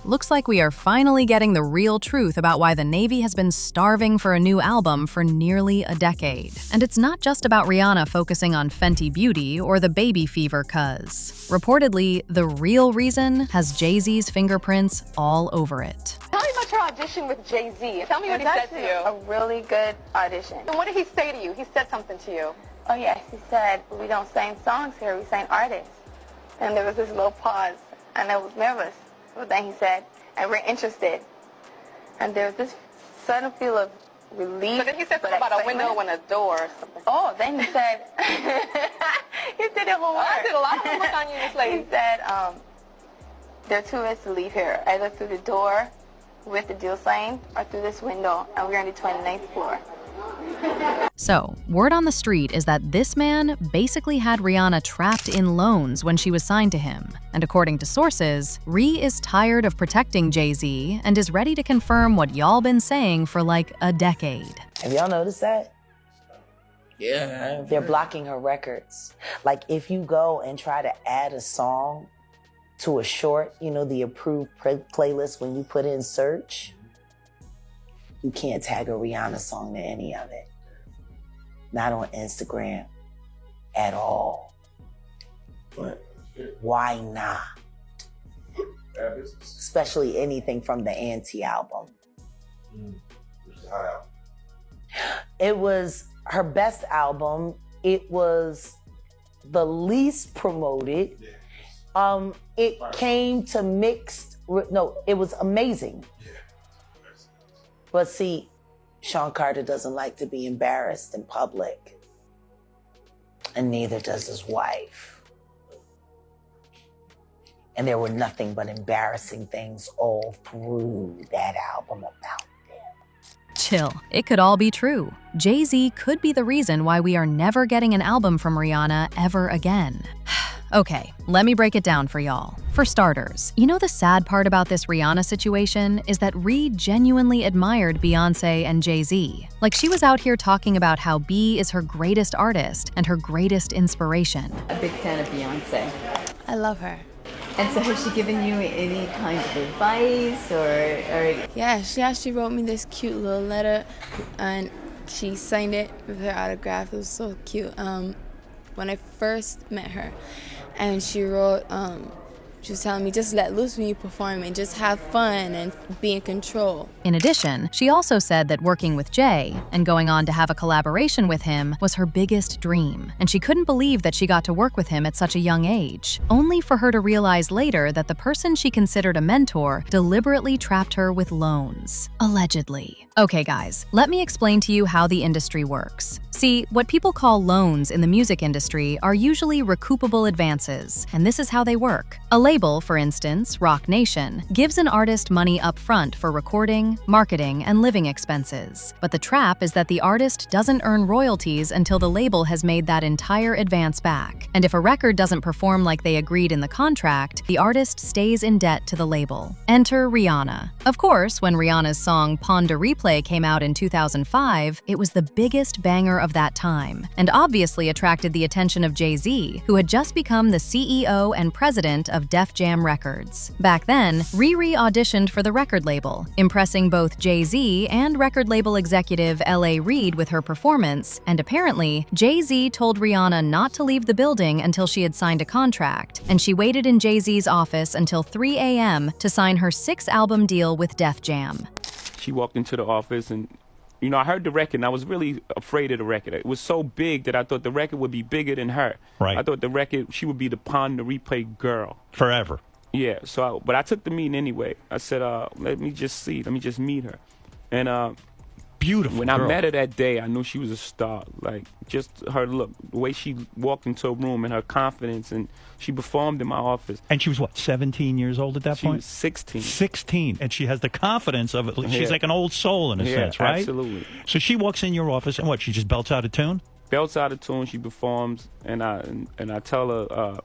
looks like we are finally getting the real truth about why the Navy has been starving for a new album for nearly a decade. And it's not just about Rihanna focusing on Fenty Beauty or the baby fever cuz. Reportedly, the real reason has Jay-Z's fingerprints all over it. Tell me about your audition with Jay-Z. Tell me what he said to you. A really good audition. And what did he say to you? He said something to you. Oh yes, he said, we don't sing songs here, we sing artists. And there was this little pause, and I was nervous. But then he said, and we're interested. And there was this sudden feel of relief. So then he said something about a window and a door or something. Oh, then he said, he did the whole word. I did a lot of homework on you, Miss Lady. He said, there are two ways to leave here, either through the door with the deal sign or through this window, and we're on the 29th floor. So, word on the street is that this man basically had Rihanna trapped in loans when she was signed to him. And according to sources, Ree is tired of protecting Jay-Z and is ready to confirm what y'all been saying for like a decade. Have y'all noticed that? Yeah. They're blocking her records. Like if you go and try to add a song to a short, you know, the approved playlist when you put in search, you can't tag a Rihanna song to any of it. Not on Instagram at all. What? Why not? Especially anything from the Auntie album. It was her best album. It was the least promoted. It came to mixed, no, it was amazing. But see, Sean Carter doesn't like to be embarrassed in public. And neither does his wife. And there were nothing but embarrassing things all through that album about them. Chill. It could all be true. Jay-Z could be the reason why we are never getting an album from Rihanna ever again. Okay, let me break it down for y'all. For starters, you know the sad part about this Rihanna situation is that Ree genuinely admired Beyoncé and Jay-Z. Like she was out here talking about how B is her greatest artist and her greatest inspiration. A big fan of Beyonce. I love her. And so has she given you any kind of advice or... Yeah, she actually wrote me this cute little letter and she signed it with her autograph. It was so cute. When I first met her, and she wrote, she was telling me just let loose when you perform and just have fun and be in control. In addition, she also said that working with Jay and going on to have a collaboration with him was her biggest dream, and she couldn't believe that she got to work with him at such a young age, only for her to realize later that the person she considered a mentor deliberately trapped her with loans. Allegedly. Okay guys, let me explain to you how the industry works. See, what people call loans in the music industry are usually recoupable advances, and this is how they work. A label, for instance, Roc Nation, gives an artist money up front for recording, marketing, and living expenses. But the trap is that the artist doesn't earn royalties until the label has made that entire advance back. And if a record doesn't perform like they agreed in the contract, the artist stays in debt to the label. Enter Rihanna. Of course, when Rihanna's song Pon de Replay came out in 2005, it was the biggest banger of that time, and obviously attracted the attention of Jay-Z, who had just become the CEO and president of Def Jam Records. Back then, Riri auditioned for the record label, impressing both Jay-Z and record label executive L.A. Reid with her performance, and apparently, Jay-Z told Rihanna not to leave the building until she had signed a contract, and she waited in Jay-Z's office until 3 a.m. to sign her 6-album deal with Def Jam. She walked into the office and, you know, I heard the record and I was really afraid of the record. It was so big that I thought the record would be bigger than her. Right. I thought the record, she would be the Pon de Replay girl. Forever. Yeah, so, but I took the meeting anyway. I said, let me just meet her. And beautiful when girl. I met her that day, I knew she was a star. Like, just her look, the way she walked into a room and her confidence, and she performed in my office. And she was, what, 17 years old at that She point? was 16. 16. And she has the confidence of it. She's like an old soul in a sense, right? Absolutely. So she walks in your office, and what, she just belts out a tune? Belts out of tune, she performs, and I tell her,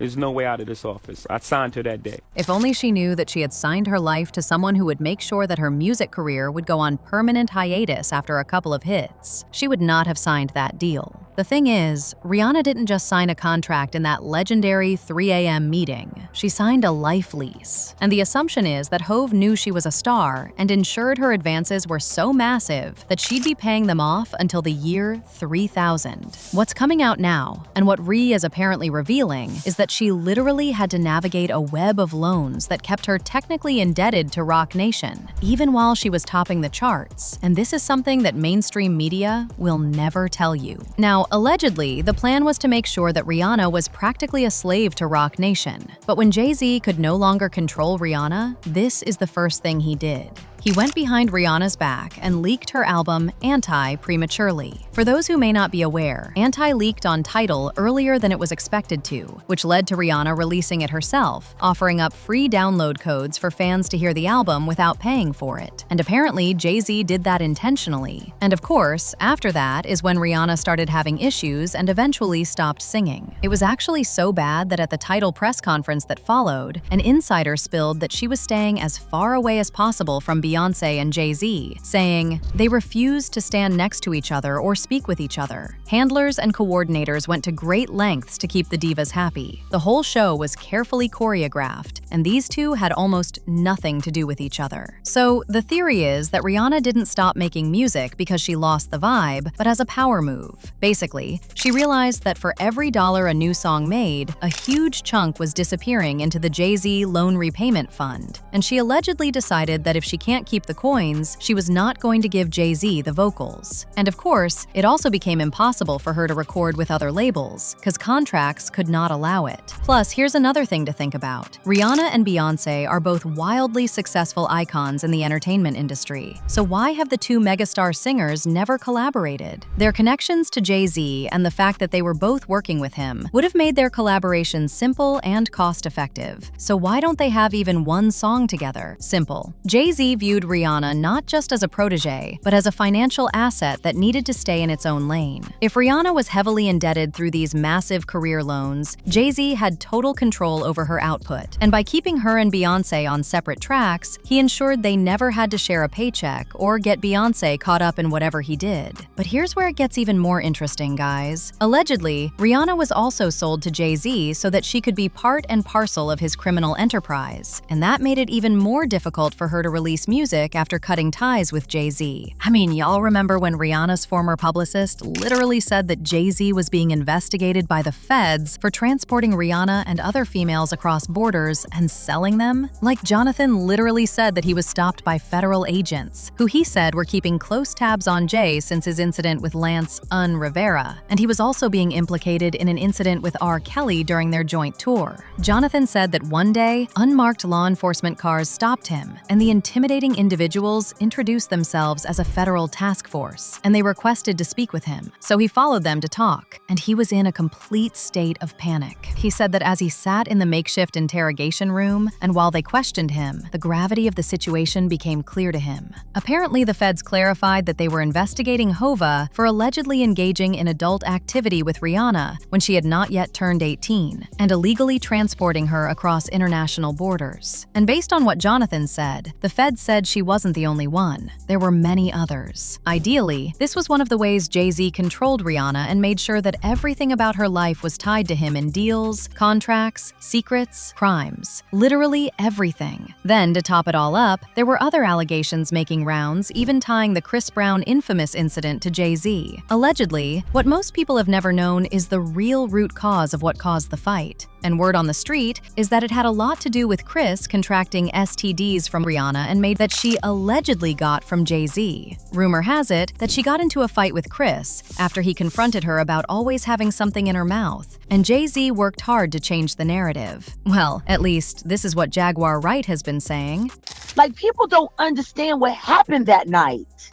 There's no way out of this office. I signed her that day. If only she knew that she had signed her life to someone who would make sure that her music career would go on permanent hiatus after a couple of hits, she would not have signed that deal. The thing is, Rihanna didn't just sign a contract in that legendary 3 a.m. meeting. She signed a life lease. And the assumption is that Hove knew she was a star and ensured her advances were so massive that she'd be paying them off until the year 3000. What's coming out now, and what Rhi is apparently revealing, is that she literally had to navigate a web of loans that kept her technically indebted to Roc Nation, even while she was topping the charts. And this is something that mainstream media will never tell you. Now, allegedly, the plan was to make sure that Rihanna was practically a slave to Roc Nation. But when Jay-Z could no longer control Rihanna, this is the first thing he did. He went behind Rihanna's back and leaked her album Anti prematurely. For those who may not be aware, Anti leaked on Tidal earlier than it was expected to, which led to Rihanna releasing it herself, offering up free download codes for fans to hear the album without paying for it. And apparently, Jay-Z did that intentionally. And of course, after that is when Rihanna started having issues and eventually stopped singing. It was actually so bad that at the Tidal press conference that followed, an insider spilled that she was staying as far away as possible from Beyonce and Jay-Z, saying, "They refused to stand next to each other or speak with each other. Handlers and coordinators went to great lengths to keep the divas happy. The whole show was carefully choreographed, and these two had almost nothing to do with each other." So the theory is that Rihanna didn't stop making music because she lost the vibe, but as a power move. Basically, she realized that for every dollar a new song made, a huge chunk was disappearing into the Jay-Z loan repayment fund, and she allegedly decided that if she can't keep the coins, she was not going to give Jay-Z the vocals. And of course, it also became impossible for her to record with other labels, because contracts could not allow it. Plus, here's another thing to think about. Rihanna and Beyonce are both wildly successful icons in the entertainment industry. So why have the two megastar singers never collaborated? Their connections to Jay-Z and the fact that they were both working with him would have made their collaboration simple and cost-effective. So why don't they have even one song together? Simple. Jay-Z viewed Rihanna not just as a protege, but as a financial asset that needed to stay in its own lane. If Rihanna was heavily indebted through these massive career loans, Jay-Z had total control over her output. And by keeping her and Beyonce on separate tracks, he ensured they never had to share a paycheck or get Beyonce caught up in whatever he did. But here's where it gets even more interesting, guys. Allegedly, Rihanna was also sold to Jay-Z so that she could be part and parcel of his criminal enterprise. And that made it even more difficult for her to release music after cutting ties with Jay-Z. I mean, y'all remember when Rihanna's former publicist literally said that Jay-Z was being investigated by the feds for transporting Rihanna and other females across borders and selling them? Like, Jonathan literally said that he was stopped by federal agents, who he said were keeping close tabs on Jay since his incident with Lance Rivera, and he was also being implicated in an incident with R. Kelly during their joint tour. Jonathan said that one day, unmarked law enforcement cars stopped him, and the intimidating individuals introduced themselves as a federal task force, and they requested to speak with him. So he followed them to talk, and he was in a complete state of panic. He said that as he sat in the makeshift interrogation room, and while they questioned him, the gravity of the situation became clear to him. Apparently, the feds clarified that they were investigating Hova for allegedly engaging in adult activity with Rihanna when she had not yet turned 18, and illegally transporting her across international borders. And based on what Jonathan said, the feds said she wasn't the only one. There were many others. Ideally, this was one of the ways Jay-Z controlled Rihanna and made sure that everything about her life was tied to him in deals, contracts, secrets, crimes. Literally everything. Then, to top it all up, there were other allegations making rounds, even tying the Chris Brown infamous incident to Jay-Z. Allegedly, what most people have never known is the real root cause of what caused the fight. And word on the street is that it had a lot to do with Chris contracting STDs from Rihanna and made that she allegedly got from Jay-Z. Rumor has it that she got into a fight with Chris after he confronted her about always having something in her mouth, and Jay-Z worked hard to change the narrative. Well, at least this is what Jaguar Wright has been saying. Like, people don't understand what happened that night.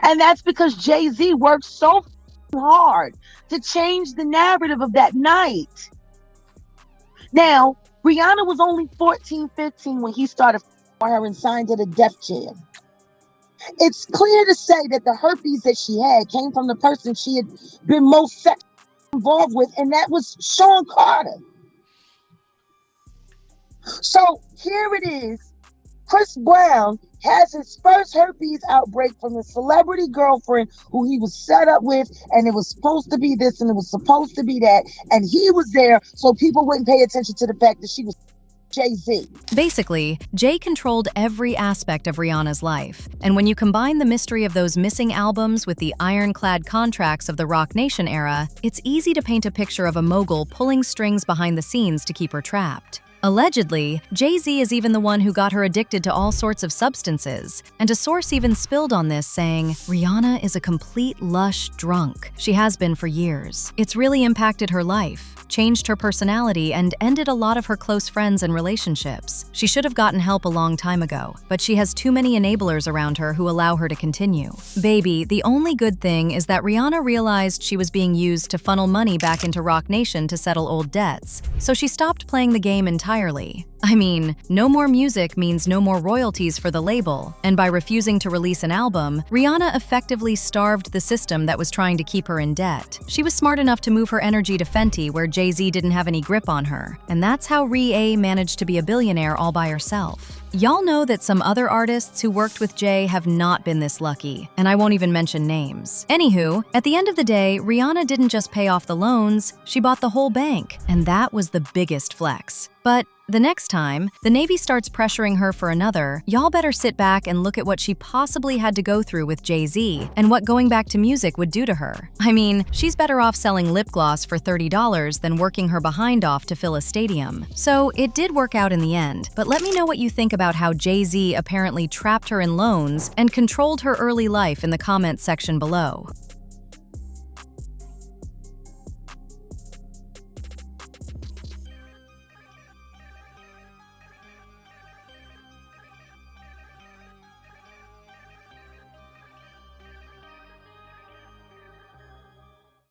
And that's because Jay-Z worked so hard to change the narrative of that night. Now, Rihanna was only 14, 15 when he started her and signed to the Def Jam. It's clear to say that the herpes that she had came from the person she had been most sexual involved with, and that was Sean Carter. So here it is. Chris Brown has his first herpes outbreak from a celebrity girlfriend who he was set up with, and it was supposed to be this and it was supposed to be that, and he was there so people wouldn't pay attention to the fact that she was Jay-Z. Basically, Jay controlled every aspect of Rihanna's life. And when you combine the mystery of those missing albums with the ironclad contracts of the Roc Nation era, it's easy to paint a picture of a mogul pulling strings behind the scenes to keep her trapped. Allegedly, Jay-Z is even the one who got her addicted to all sorts of substances, and a source even spilled on this, saying, "Rihanna is a complete lush drunk. She has been for years. It's really impacted her life, changed her personality, and ended a lot of her close friends and relationships. She should have gotten help a long time ago, but she has too many enablers around her who allow her to continue." Baby, the only good thing is that Rihanna realized she was being used to funnel money back into Roc Nation to settle old debts, so she stopped playing the game entirely. I mean, no more music means no more royalties for the label, and by refusing to release an album, Rihanna effectively starved the system that was trying to keep her in debt. She was smart enough to move her energy to Fenty, where Jay-Z didn't have any grip on her, and that's how Ri managed to be a billionaire all by herself. Y'all know that some other artists who worked with Jay have not been this lucky, and I won't even mention names. Anywho, at the end of the day, Rihanna didn't just pay off the loans, she bought the whole bank, and that was the biggest flex. But the next time the Navy starts pressuring her for another, y'all better sit back and look at what she possibly had to go through with Jay-Z and what going back to music would do to her. I mean, she's better off selling lip gloss for $30 than working her behind off to fill a stadium. So it did work out in the end, but let me know what you think about how Jay-Z apparently trapped her in loans and controlled her early life in the comments section below.